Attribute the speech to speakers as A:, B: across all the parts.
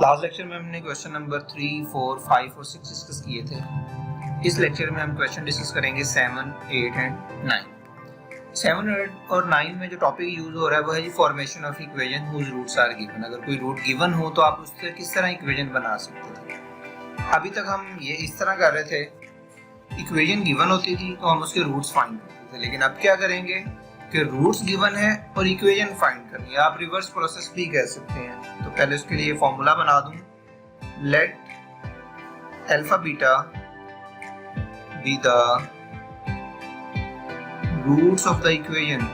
A: Last lecture में हमने question number 3, 4, 5 और 6 डिस्कस किए थे। इस लेक्चर में हम क्वेश्चन डिस्कस करेंगे 7, 8 एंड 9। 7, 8 और 9 में जो टॉपिक यूज हो रहा है वो है जी formation of equation whose roots are given. अगर कोई रूट गिवन हो तो आप उससे किस तरह इक्वेशन बना सकते थे। अभी तक हम ये इस तरह कर रहे थे, इक्वेशन गिवन होती थी तो हम उसके रूट्स फाइंड करते थे। लेकिन अब क्या करेंगे कि रूट्स गिवन है और इक्वेशन फाइंड करनी है। आप रिवर्स प्रोसेस भी कह सकते हैं। तो पहले उसके लिए फॉर्मूला बना दूं, let alpha beta be the roots of the equation.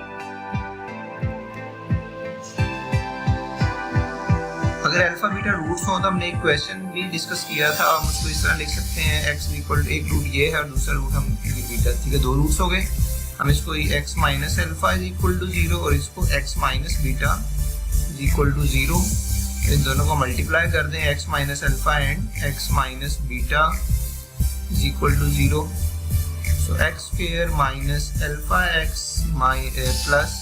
A: अगर अल्फा बीटा रूट्स हो तो हमने एक क्वेश्चन भी डिस्कस किया था, हम उसको इस तरह लिख सकते हैं x इक्वल टू, एक रूट ये है और दूसरा रूट हम बीटा, ठीक है, दो रूट्स हो गए। हम इसको x minus alpha is equal to 0 और इसको x minus beta is equal to 0। इन दोनों को मल्टीप्लाई कर दें, x minus alpha and x minus beta is equal to 0। So x square minus alpha x plus,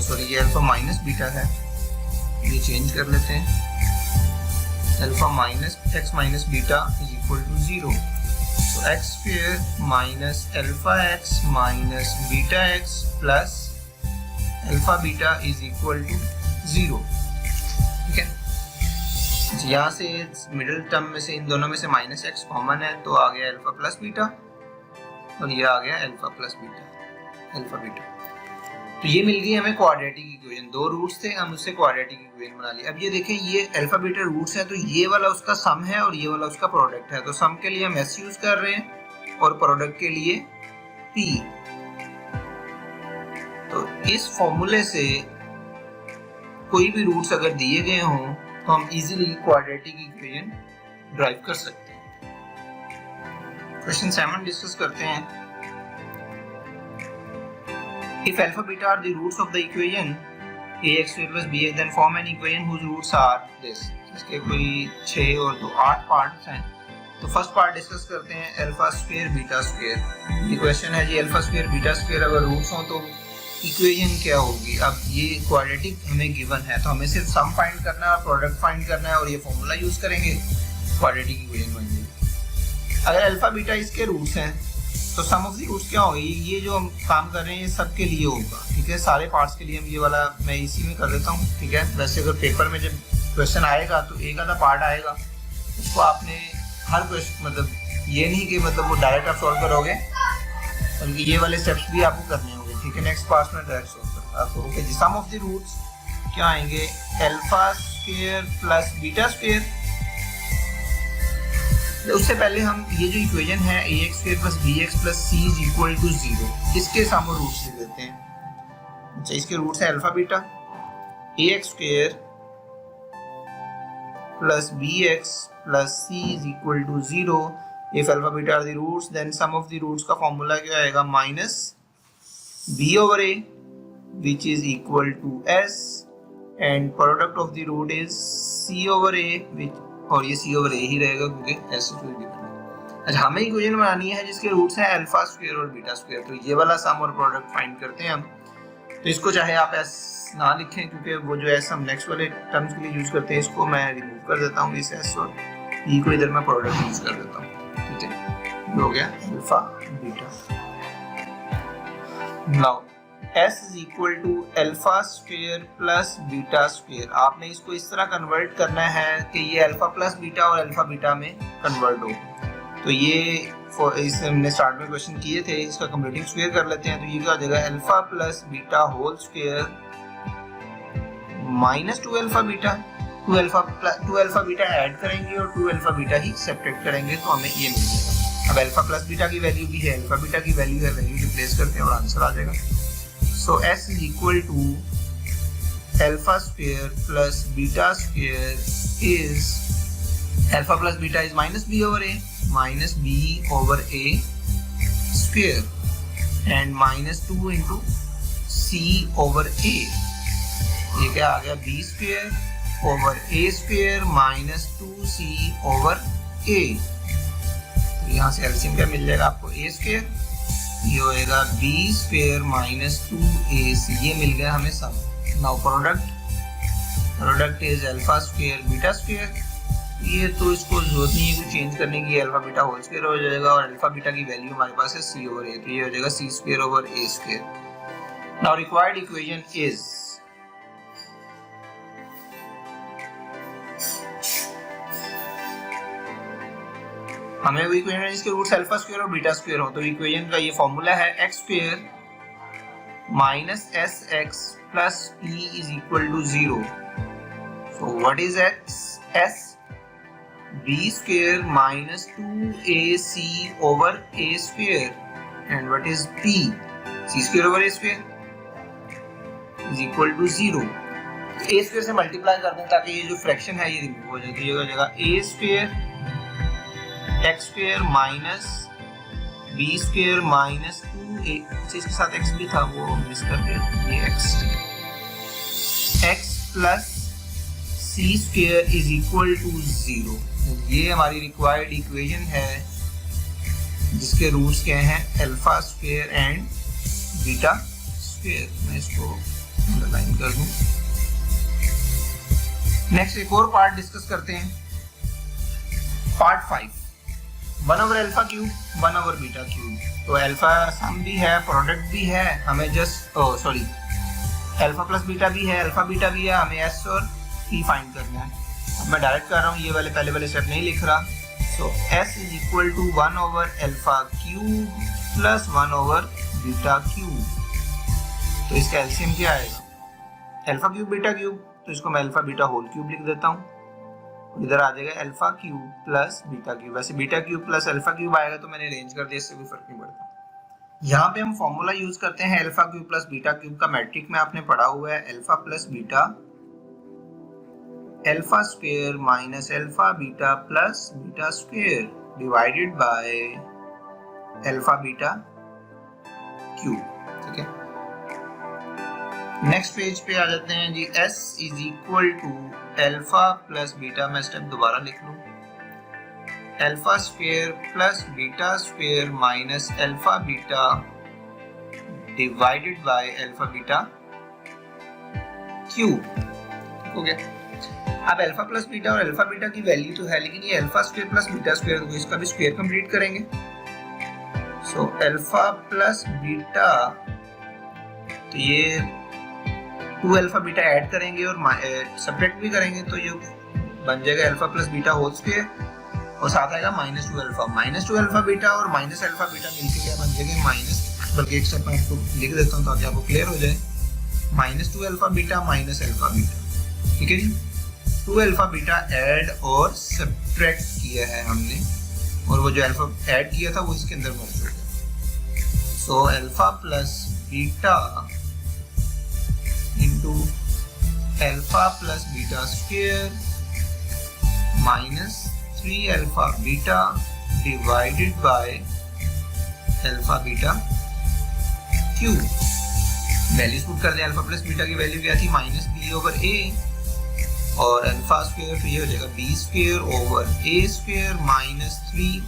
A: sorry ये alpha minus beta है, ये चेंज कर लेते हैं, alpha minus x minus beta is equal to 0। So x square minus alpha x minus beta x plus alpha beta is equal to 0। ठीक है, यहाँ से मिडिल टर्म में से इन दोनों में से माइनस एक्स कॉमन है तो आ गया अल्फा प्लस बीटा और ये आ गया alpha plus beta, alpha beta. तो ये मिल गई हमें क्वाड्रेटिक इक्वेशन। दो रूट्स थे, हम उससे क्वाड्रेटिक इक्वेशन बना ली। अब ये देखें, ये अल्फा बीटा रूट्स है तो ये वाला उसका सम है और ये वाला उसका प्रोडक्ट है। तो सम के लिए हम s यूज कर रहे हैं और प्रोडक्ट के लिए p। तो इस फॉर्मूले से कोई भी रूट्स अगर दिए गए हों तो हम इजीली क्वाड्रेटिक इक्वेशन ड्राइव कर सकते हैं। क्वेश्चन 7 डिस्कस करते हैं। If alpha beta are the roots of the equation ax square plus bx, then form an equation whose roots are this। इसके कोई 6 और 2 8 पार्ट्स हैं। तो फर्स्ट पार्ट डिस्कस करते हैं, अल्फा स्क्वायर बीटा स्क्वायर। ये क्वेश्चन है जी, अल्फा स्क्वायर बीटा स्क्वायर अगर रूट्स हों तो इक्वेशन क्या होगी। अब ये क्वाड्रेटिक हमें गिवन है तो हमें सिर्फ सम फाइंड करना है और प्रोडक्ट फाइंड करना है और ये फॉर्मूला यूज करेंगे, क्वाड्रेटिक इक्वेशन बन जाएगी। अगर अल्फा बीटा इसके रूट्स हैं तो सम ऑफ द रूट्स क्या होगी, ये जो हम काम कर रहे हैं ये सबके लिए होगा, ठीक है, सारे पार्ट्स के लिए। हम ये वाला मैं इसी में कर देता हूँ, ठीक है। वैसे अगर पेपर में जब क्वेश्चन आएगा तो एक आधा पार्ट आएगा, उसको आपने हर क्वेश्चन मतलब ये नहीं कि मतलब वो डायरेक्ट आप सॉल्व करोगे, बल्कि ये वाले स्टेप्स भी आपको करने होंगे, ठीक है। नेक्स्ट पार्ट में डायरेक्ट सॉल्व करोगे। सम ऑफ द रूट्स क्या आएंगे, alpha square plus beta square. उससे पहले हम ये जो इक्वेशन है ax square plus bx plus c is equal to 0, इसके सम और रूट्स लिख देते हैं। अच्छा, इसके रूट्स है alpha beta, ax square plus bx plus c is equal to 0। If alpha beta are the roots then sum of the roots का formula क्या आएगा, minus b over a which is equal to s and product of the root is c over a which, और ये c over a ही रहेगा क्योंकि s से कोई दिक्कत नहीं। अच्छा, हमें इक्वेशन बनानी है जिसके रूट्स हैं अल्फा स्क्वायर और बीटा स्क्वायर। तो ये वाला सम और प्रोडक्ट फाइंड करते हैं हम। तो इसको चाहे आप s ना लिखें क्योंकि वो जो s हम नेक्स्ट वाले टर्म्स के लिए यूज करते हैं, इसको मैं रिमूव कर देता हूँ इस s और e को, इधर मैं प्रोडक्ट यूज कर देता हूँ, ठीक है। ये हो गया alpha beta. Now s is equal to alpha square plus beta square. आपने इसको इस तरह कन्वर्ट करना है कि ये अल्फा प्लस बीटा और अल्फा बीटा में कन्वर्ट हो। तो ये इस हमने स्टार्ट में क्वेश्चन किए थे, इसका कंप्लीटिंग स्क्वायर कर लेते हैं। तो ये क्या हो जाएगा, alpha plus beta whole square minus 2 alpha beta. 2 alpha beta add करेंगे और 2 अल्फा बीटा ही सब्ट्रैक्ट करेंगे तो हमें ये मिल जाएगा। अब अल्फा प्लस बीटा की वैल्यू भी है, अल्फा बीटा की वैल्यू है, वैल्यू रिप्लेस करते हैं और आंसर आ जाएगा। So s is equal to alpha square plus beta square is alpha plus beta is minus b over a square and minus 2 into c over a। ये क्या आ गया, b square over a square minus 2c over a। तो यहाँ से LCM क्या मिल जाएगा आपको, a square, ये होएगा b स्क्वायर माइनस 2ac, ये मिल गया हमें sum. Now product product is alpha square beta square. ये तो इसको जरूरत नहीं है कुछ चेंज करने की, अल्फा बीटा होल स्क्वायर हो जाएगा और अल्फा बीटा की वैल्यू हमारे पास है c ओवर a, तो ये हो जाएगा c square over a square. Now required equation is हमें वो इक्वेशन जिसके रूट्स अल्फा स्क्वायर और बीटा स्क्वायर हो, तो इक्वेशन का ये फॉर्मूला है x square minus sx plus p is equal to 0। So what is s? b square minus 2ac over a square, and what is p? c square over a square is equal to 0। a square से multiply कर दें ताकि ये जो fraction है ये remove हो जाए, तो ये हो जाएगा a square x square minus b square minus 2a, इसके साथ x भी था वो मिस कर दिया, ये x plus c square is equal to 0। ये हमारी रिक्वायर्ड इक्वेशन है जिसके रूट्स क्या हैं alpha square and beta square. मैं इसको अंडरलाइन कर दूं। नेक्स्ट एक और पार्ट डिस्कस करते हैं, part 5, 1 over alpha cube 1 over beta cube. तो अल्फा सम भी है, प्रोडक्ट भी है, हमें जस्ट अल्फा प्लस बीटा भी है, अल्फा बीटा भी है, हमें एस और पी फाइंड करना है। अब मैं डायरेक्ट कर रहा हूँ, ये वाले पहले वाले स्टेप नहीं लिख रहा। So s is equal to 1 over alpha cube plus 1 over beta cube. तो इसका एलसीएम क्या आएगा? अल्फा क्यूब बीटा क्यूब, तो इसको मैं अल्फा बीटा होल क्यूब लिख देता हूँ। इधर आ जाएगा alpha cube plus beta cube. वैसे beta cube plus alpha cube आएगा तो मैंने अरेंज कर दिया, इससे कोई फर्क नहीं पड़ता। यहाँ पे हम फॉर्मूला यूज करते हैं alpha cube plus beta cube का। मैट्रिक में आपने पढ़ा हुआ है alpha plus beta, alpha square minus alpha beta plus beta square divided by alpha beta cube. ठीक है, नेक्स्ट पेज पे आ जाते हैं जी। s is equal to alpha plus beta, मैं स्टेप दोबारा लिख लूं, alpha square plus beta square minus alpha beta divided by alpha beta cube. हो गया। अब अल्फा प्लस बीटा और अल्फा बीटा की वैल्यू तो है, लेकिन ये alpha square plus beta square, तो इसका भी स्क्वायर कंप्लीट करेंगे। सो अल्फा प्लस बीटा, तो ये 2 अल्फा बीटा ऐड करेंगे और सब्ट्रैक्ट भी करेंगे, तो ये बन जाएगा alpha plus beta whole square और साथ आएगा -2 अल्फा। -2 अल्फा बीटा और माइनस अल्फा बीटा मिलके क्या बन जाएगा माइनस, बल्कि एक स्टेप मैं आपको लिख देता हूँ ताकि आपको क्लियर हो जाए। -2 alpha beta minus alpha beta. ठीक है जी, 2 अल्फा बीटा ऐड और सब्ट्रैक्ट किया है हमने, और वो जो अल्फा ऐड किया था वो इसके अंदर मौजूद है। So alpha plus beta into alpha plus beta square minus 3 alpha beta divided by alpha beta cube. Values put कर दें। अल्फा प्लस बीटा की वैल्यू क्या थी? -b ओवर a, और अल्फा स्क्वायर तो ये हो जाएगा b square over a square minus 3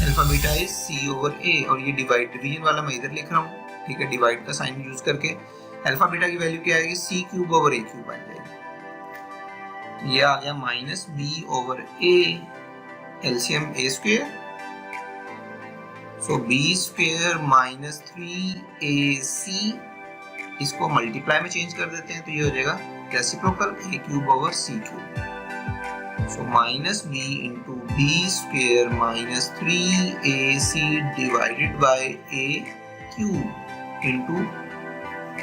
A: alpha beta is c over a, और ये डिवीजन वाला मैं इधर लिख रहा हूँ। ठीक है, डिवाइड का साइन यूज करके अल्फा बीटा की वैल्यू क्या आएगी? c cube over a cube आ जाएगी। ये आ गया -b over a, LCM a square, so b square minus 3ac, इसको मल्टीप्लाई में चेंज कर देते हैं तो ये हो जाएगा reciprocal a cube over c cube. So -b into b square minus 3ac divided bye a cube into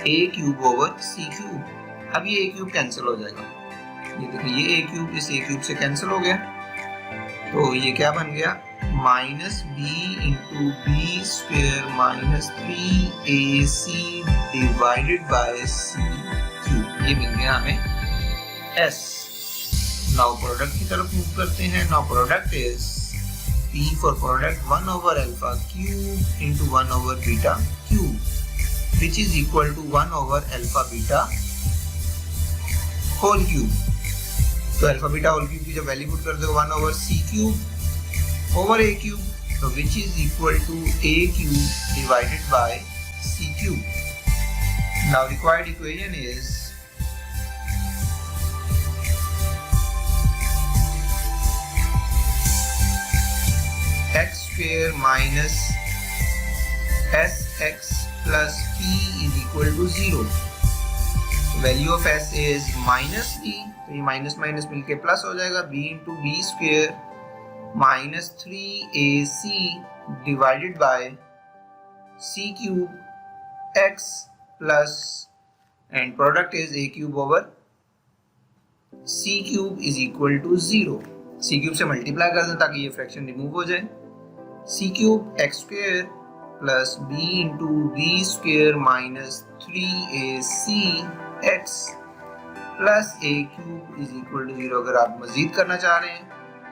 A: a cube over c cube. अब ये a क्यूब कैंसिल हो जाएगा, ये देखिए ये a क्यूब इस a क्यूब से कैंसिल हो गया, तो ये क्या बन गया? -b into b square minus 3ac divided by c cube. ये मिल गया हमें s। नाउ प्रोडक्ट की तरफ मूव करते हैं। Now product is p for product 1 over alpha cube into 1 over beta cube, which is equal to 1 over alpha beta whole cube. तो alpha beta whole cube की जब वैल्यू पुट कर दो 1 over c cube over a cube, तो which is equal to a cube divided by c cube. Now required equation is square minus sx plus p is equal to 0. Value of s is minus b, तो ये minus minus मिलके plus हो जाएगा, b into b square minus 3ac divided by c cube x plus and product is a cube over c cube is equal to 0. c cube से multiply कर दें ताकि ये फ्रैक्शन रिमूव हो जाए. c cube x square plus b into b square minus 3ac x plus a cube is equal to 0. अगर आप मजीद करना चाह रहे हैं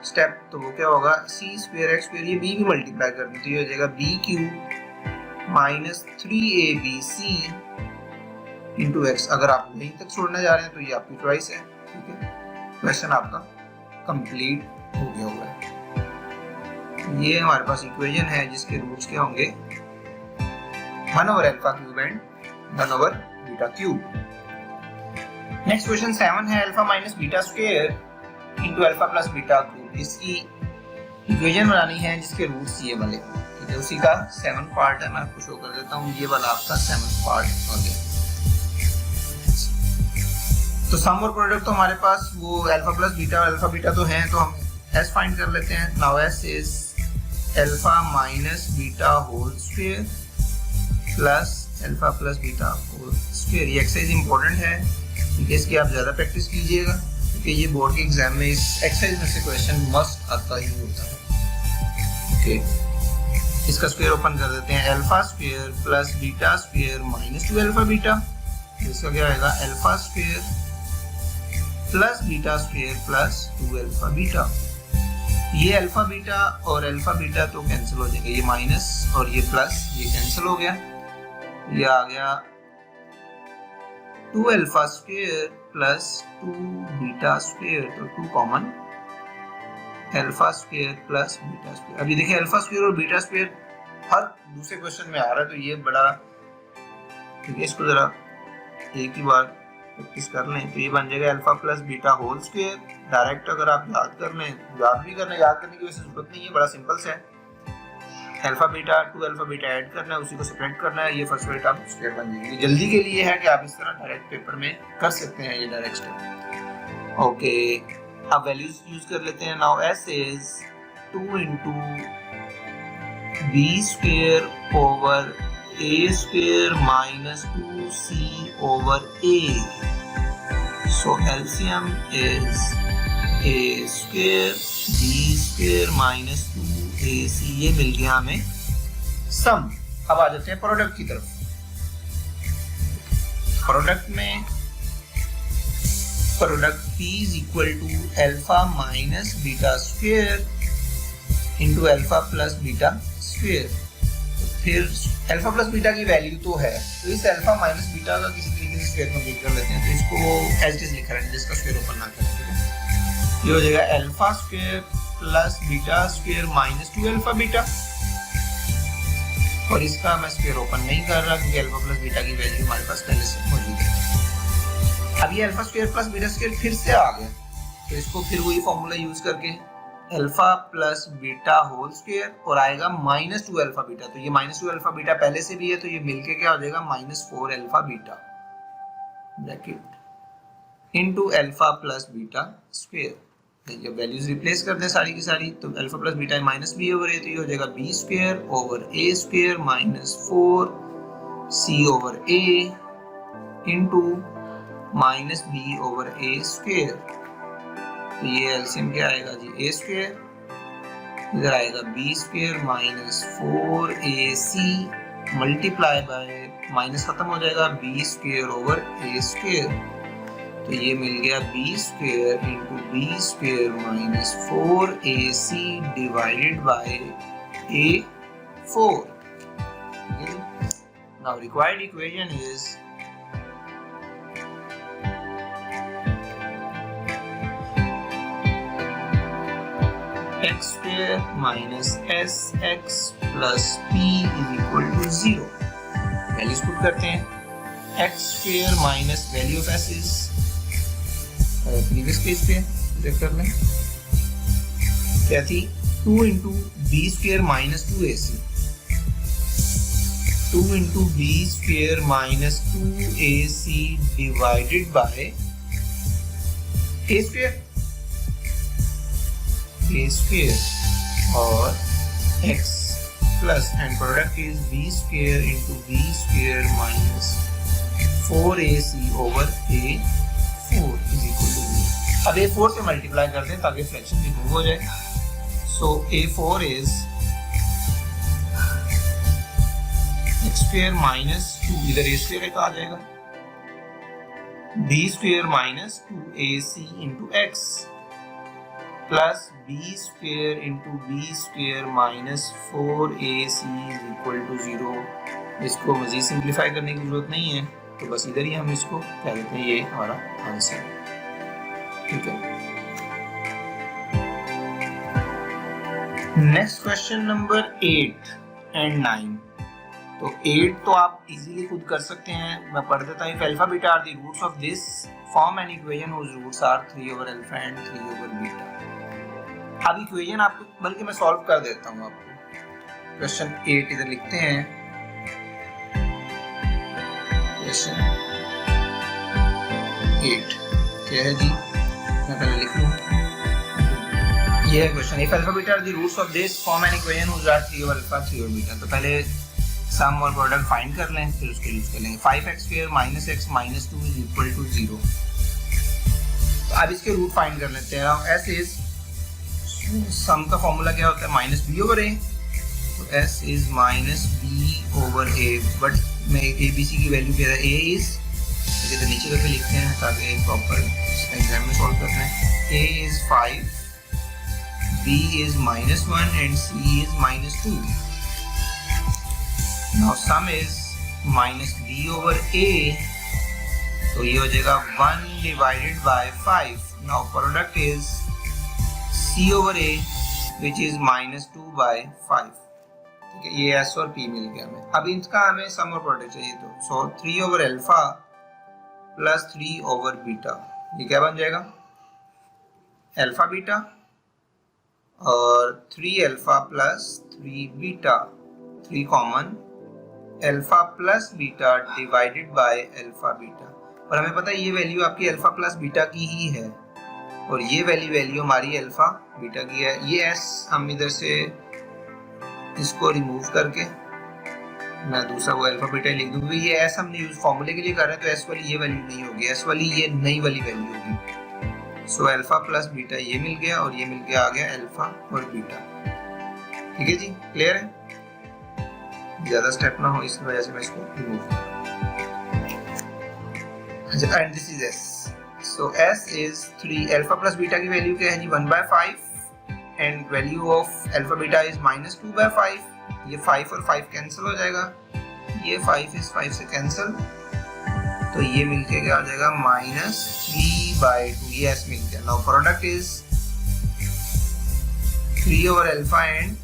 A: स्टेप तो वो क्या होगा, c स्क्वायर x स्क्वायर ये b भी मल्टीप्लाई कर दें तो ये हो जाएगा b cube minus 3abc into x. अगर आप यहीं तक छोड़ना चाह रहे हैं तो ये आपकी चॉइस है. ठीक है, क्वेश्चन आपका कंप्लीट हो गया होगा. ये हमारे पास इक्वेशन है जिसके रूट्स क्या होंगे 1 over alpha cube and 1 over beta cube. Next question 7 है alpha minus beta square into alpha plus beta cube. इसकी इक्वेशन बनानी है जिसके रूट्स ये वाले. ठीक है, उसी का 7 पार्ट है, मैं आपको शो कर देता हूँ. ये वाला आपका 7 पार्ट हो गया. तो सम और प्रोडक्ट तो हमारे पास वो अल्फा प्लस बीटा तो हैं, तो हम s फाइंड कर लेते हैं. Now s is alpha minus beta whole square plus alpha plus beta whole square. ये एक्सरसाइज इंपॉर्टेंट है, ठीक है, इसकी आप ज़्यादा प्रैक्टिस कीजिएगा क्योंकि ये बोर्ड के एग्जाम में इस एक्सरसाइज में से क्वेश्चन मस्ट आता ही होता है. ओके, इसका स्क्वायर ओपन कर देते हैं. Alpha square plus beta square minus 2 alpha beta. इसका क्या आएगा, alpha square plus beta square plus 2 alpha beta. ये अल्फा बीटा और अल्फा बीटा तो कैंसिल हो जाएंगे, ये माइनस और ये प्लस ये कैंसिल हो गया. ये आ गया 2 alpha square plus 2 beta square, तो 2 common, alpha square plus beta square. अभी देखिए अल्फा स्क्वायर और बीटा स्क्वायर हर दूसरे क्वेश्चन में आ रहा है, तो ये बड़ा, ठीक है, इसको जरा एक ही बार प्रैक्टिस कर लें तो ये बन जाएगा alpha plus beta whole square. Direct अगर आप याद करने की वैसे जरूरत नहीं है, बड़ा सिंपल सा है. Alpha beta 2 alpha beta add करना है, उसी को सेपरेट करना है, ये फर्स्ट टर्म स्क्वायर बन जाएगी. जल्दी के लिए है कि आप इस तरह डायरेक्ट पेपर में कर सकते हैं ये डायरेक्ट स्टेप. ओके, अब वैल्यूज यूज कर लेते हैं. Now s is 2 into b square over a square minus 2c over a. So LCM is a square b square minus 2ac. ये मिल गया हमें सम. अब आ जाते हैं प्रोडक्ट की तरफ. प्रोडक्ट में product p is equal to alpha minus beta square into alpha plus beta square. फिर अल्फा प्लस बीटा की वैल्यू तो है, तो इस अल्फा माइनस बीटा का किसी तरीके से स्क्वायर कंप्लीट कर लेते हैं. तो इसको एज इट इज लिख रहे हैं, जिसका स्क्वायर ओपन ना करें. ये हो जाएगा alpha square plus beta square minus 2 alpha beta, और इसका मैं स्क्वायर ओपन नहीं कर रहा क्योंकि अल्फा प्लस बीटा की वैल्यू हमारे पास पहले से मौजूद है. अब ये alpha square plus beta square फिर से आ गया, तो इसको फिर वही फॉर्मूला यूज करके alpha plus beta whole square और आएगा माइनस 2 अल्फा बीटा. तो ये माइनस 2 अल्फा बीटा पहले से भी है, तो ये मिलके क्या हो जाएगा minus 4 alpha beta bracket into alpha plus beta square. ये वैल्यूज रिप्लेस कर दें सारी की सारी, तो alpha plus beta minus B over A, तो ये हो जाएगा B square over A square minus 4c over A into minus B over A square. तो ये एलसीएम क्या आएगा जी, ए स्क्वायर, इधर आएगा b square minus 4ac multiply by minus खत्म हो जाएगा बी स्क्वायर ओवर ए स्क्वायर. तो ये मिल गया b square into b square minus 4ac divided by a4. Now required equation is x square minus sx plus p is equal to 0. Values put करते हैं. x square minus value of s is previous page पे check कर लें क्या थी, 2 into b square minus 2ac, 2 into b square minus 2ac divided by a square और x plus and product is b square into b square minus 4ac over a4 is equal to 0. अब a4 से multiply कर दें ताकि fraction remove हो जाए. So a4 is x square minus 2, इधर a square एक आ जाएगा, b square minus 2ac into x plus b square into b square minus 4ac is equal to 0. इसको मजीद सिंप्लीफाई करने की जरूरत नहीं है, तो बस इधर ही हम इसको कह देते हैं ये हमारा आंसर है. ठीक है. Next question number 8 and 9. तो 8 तो आप इजीली खुद कर सकते हैं, मैं पढ़ देता हूँ. Alpha beta are the roots of this form an equation whose roots are 3 over alpha and 3 over beta. अब इक्वेशन आपको बल्कि मैं सॉल्व कर देता हूँ आपको. क्वेश्चन 8 इधर लिखते हैं. क्वेश्चन 8 क्या है जी, मैं पहले लिख लूँ. ये है question. If alpha beta are the roots of this form an equation whose are 3 over alpha 3 over beta. तो पहले सम और प्रोडक्ट फाइंड कर लें, फिर उसको यूज कर लेंगे. 5x square minus x minus 2 is equal to 0. तो अब इसके रूट फाइंड कर लेते हैं. s is सम का फॉर्मूला क्या होता है, माइनस बी ओवर ए. तो s is minus B over a, but मैं ए बी सी की वैल्यू क्या है, a is तो नीचे करके लिखते हैं ताकि प्रॉपर एग्जाम में सॉल्व करते हैं. a is 5, b is -1 and c is -2. Now sum is minus b over a, तो ये हो जाएगा 1 divided by 5. Now product is c over a which is -2 by 5. ठीक है, ये s और p मिल गया हमें. अब इसका हमें सम और प्रोडक्ट चाहिए, तो so 3 over alpha plus 3 over beta, ये क्या बन जाएगा, अल्फा बीटा और 3 alpha plus 3 beta, 3 common alpha plus beta divided by alpha beta. और हमें पता है ये वैल्यू आपकी अल्फा प्लस बीटा की ही है और ये वैल्यू हमारी अल्फा बीटा की है. ये s हम इधर से इसको रिमूव करके मैं दूसरा वो अल्फा बीटा लिख दूंगा. ये s हमने यूज फॉर्मूले के लिए कर रहे हैं, तो s वाली ये वैल्यू नहीं होगी, s वाली ये नई वाली वैल्यू होगी. सो अल्फा प्लस बीटा ये मिल गया और ये मिल के आ गया अल्फा और बीटा. ठीक है जी, क्लियर है, ज्यादा स्टेप ना हो इस वजह से मैं इसको रिमूव कर रहा हूं. And this is s. So s is 3 alpha plus beta की वैल्यू क्या है जी, 1/5 and value of alpha beta is -2/5. ये 5 और 5 कैंसिल हो जाएगा, ये 5 इस 5 से कैंसिल, तो ये मिलके क्या हो जाएगा -3/2. ये s मिल गया. Now product is 3 over alpha and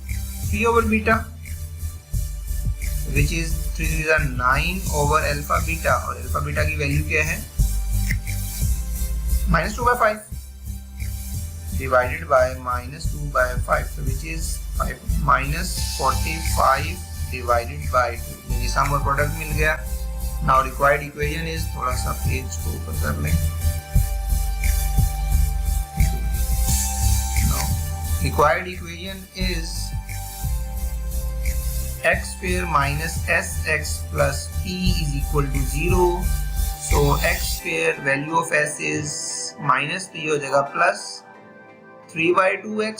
A: 3 over beta, which is 3 is 9 over alpha beta, और अल्फा बीटा की वैल्यू क्या है, -2/5 divided by -2/5, so which is -45 divided by 2. ये सम और प्रोडक्ट मिल गया. Now required equation is, थोड़ा सा पेज को ऊपर कर लें. Now required equation is x square minus sx plus p is equal to 0. So x square value of s is -3 हो जाएगा प्लस 3/2x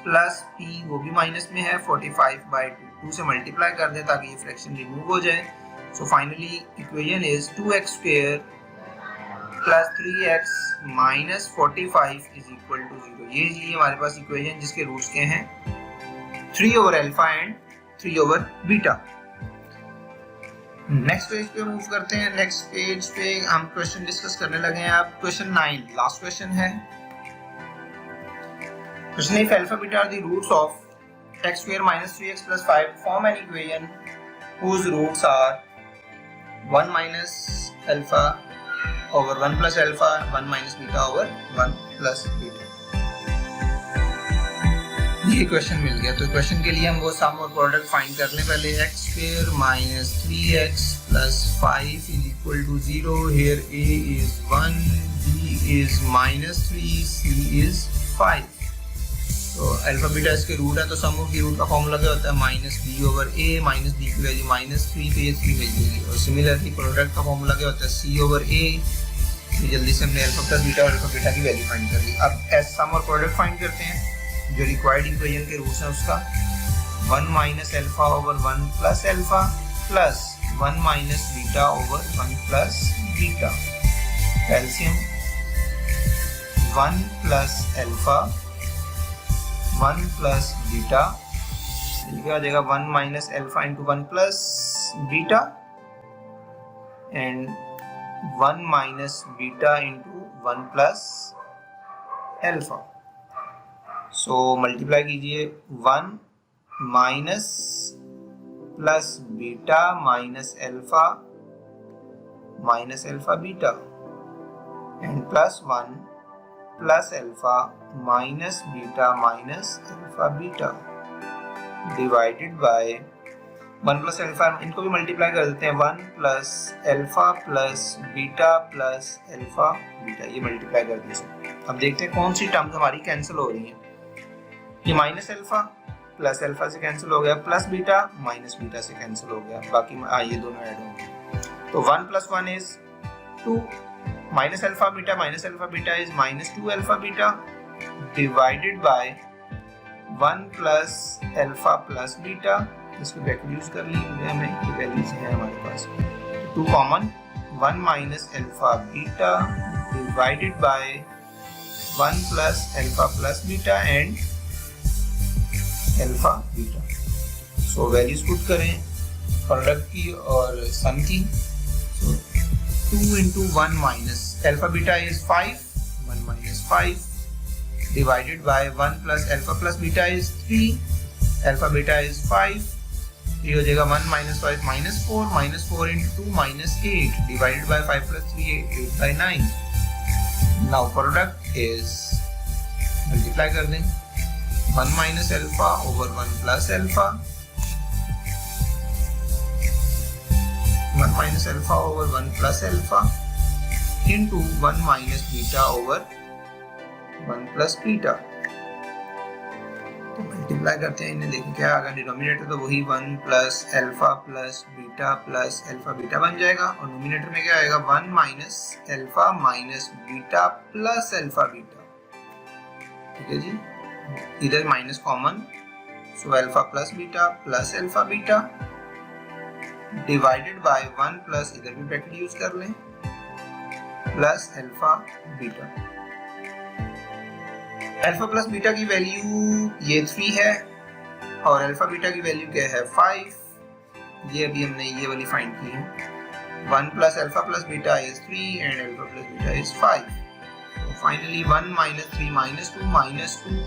A: प्लस p वो भी माइनस में है 45/2. 2 से मल्टीप्लाई कर दें ताकि ये फ्रैक्शन रिमूव हो जाए. So finally equation is 2x square plus 3x minus 45 is equal to 0. ये जी हमारे पास इक्वेशन जिसके रूट्स के हैं 3 over alpha and 3 over beta. Next page पे मूव करते हैं. नेक्स्ट पेज पे हम क्वेश्चन डिस्कस करने लगे हैं. अब क्वेश्चन 9 लास्ट क्वेश्चन है. Question if alpha beta are the roots of x square minus 3x plus 5 form an equation whose roots are 1 minus alpha over 1 plus alpha, 1 minus beta over 1 plus beta. ये question मिल गया। तो question के लिए हम वो सम और product find कर लें पहले। X square minus 3x plus 5 is equal to 0। Here a is 1, b is minus 3, c is 5। तो अल्फा बीटा इसके रूट है, तो सम ऑफ की रूट का फॉर्मूला क्या होता है, minus b over a। Minus b की वैल्यू माइनस 3, तो ये 3 मिल जाएगी। और सिमिलरली प्रोडक्ट का फॉर्मूला क्या होता है, c ओवर a। ये जल्दी से हमने अल्फा प्लस बीटा और अल्फा बीटा की वैल्यू फाइंड कर ली। अब एस सम और प्रोडक्ट फाइंड करते हैं। जो रिक्वायर्ड इक्वेशन के रूट्स हैं उसका 1 minus alpha over 1 plus alpha plus 1 minus beta over 1 plus beta. Calcium 1 plus alpha 1 plus beta, ये आ जाएगा 1 minus alpha into 1 plus beta and 1 minus beta into 1 plus alpha. So multiply कीजिए 1 minus plus beta minus alpha beta and plus 1 plus alpha minus beta beta divided by 1 plus alpha, इनको भी multiply कर देते हैं। 1 plus alpha plus beta beta, ये multiply कर दीजिए। अब देखते हैं कौन सी टर्म्स हमारी कैंसिल हो रही हैं। ये माइनस अल्फा प्लस अल्फा से कैंसिल हो गया, प्लस बीटा माइनस बीटा से कैंसिल हो गया, बाकी ये दोनों ऐड होंगे। तो 1 plus 1 is 2, minus alpha beta is minus 2 alpha beta divided by 1 plus alpha plus beta. इसको ब्रैकेट यूज कर ली हमने, ये वैल्यूज हैं हमारे पास। 2 common, 1 minus alpha beta divided by 1 plus alpha plus beta and alpha beta. So values put करें product की और sum की। So 2 into 1 minus alpha beta is 5, 1 minus 5 divided by 1 plus alpha plus beta is 3, alpha beta is 5। ये हो जाएगा 1 minus 5 minus 4 into 2 minus 8 divided by 5 plus 3 8 by 9। Now product is, multiply कर दें 1 minus alpha over 1 plus alpha, 1 minus alpha over 1 plus alpha into 1 minus beta over 1 plus beta. तो multiply करते हैं इन्हें, देखें क्या आएगा। डिनोमिनेटर तो वही 1 plus alpha plus alpha beta बन जाएगा, और नोमिनेटर में क्या आएगा 1 minus alpha minus beta plus alpha beta. ठीक है जी, इधर minus common, so alpha plus alpha beta divided by 1 plus, इधर भी ब्रैकेट यूज कर लें, plus alpha beta. Alpha plus beta की वैल्यू ये 3 है और अल्फा बीटा की वैल्यू क्या है 5। ये अभी हमने ये वाली फाइंड की है। 1 plus alpha plus beta is 3 and alpha plus beta is 5। So finally 1 minus 3 minus 2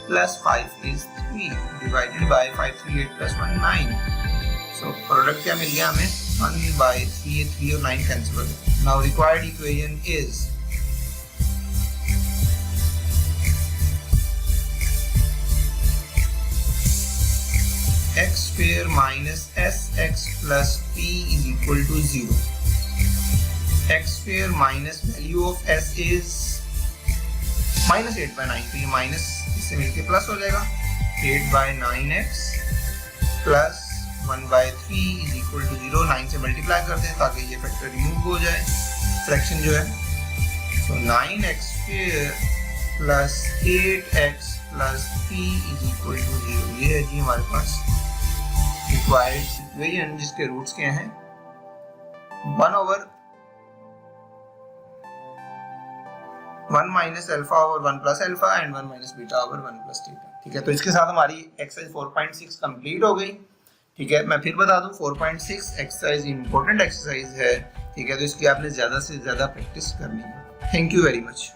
A: plus 5 is 3 divided by 5 3 8 plus 1 9. So product क्या मिल गया हमें 1 by 3 और 9 cancel हो गए. Now required equation is x square minus sx plus p is equal to 0. X square minus value of s is minus 8 by 9, तो ये minus इससे मिलके प्लस हो जाएगा 8 by 9x plus 1 by 3 is equal to 0. 9 से multiply करते हैं ताकि ये फैक्टर रिमूव हो जाए, फ्रैक्शन जो है. तो 9x square plus 8x plus p is equal to 0. ये है जी हमारे पास रिक्वायर्ड इक्वेशन जिसके रूट्स क्या हैं 1 over 1 minus alpha over 1 plus alpha and 1 minus beta over 1 plus theta. ठीक है, तो इसके साथ हमारी एक्सरसाइज 4.6 कंप्लीट हो गई. ठीक है, मैं फिर बता दूं 4.6 एक्सरसाइज इंपॉर्टेंट एक्सरसाइज है. ठीक है, तो इसकी आपने ज़्यादा से ज़्यादा प्रैक्टिस करनी है. Thank you very much.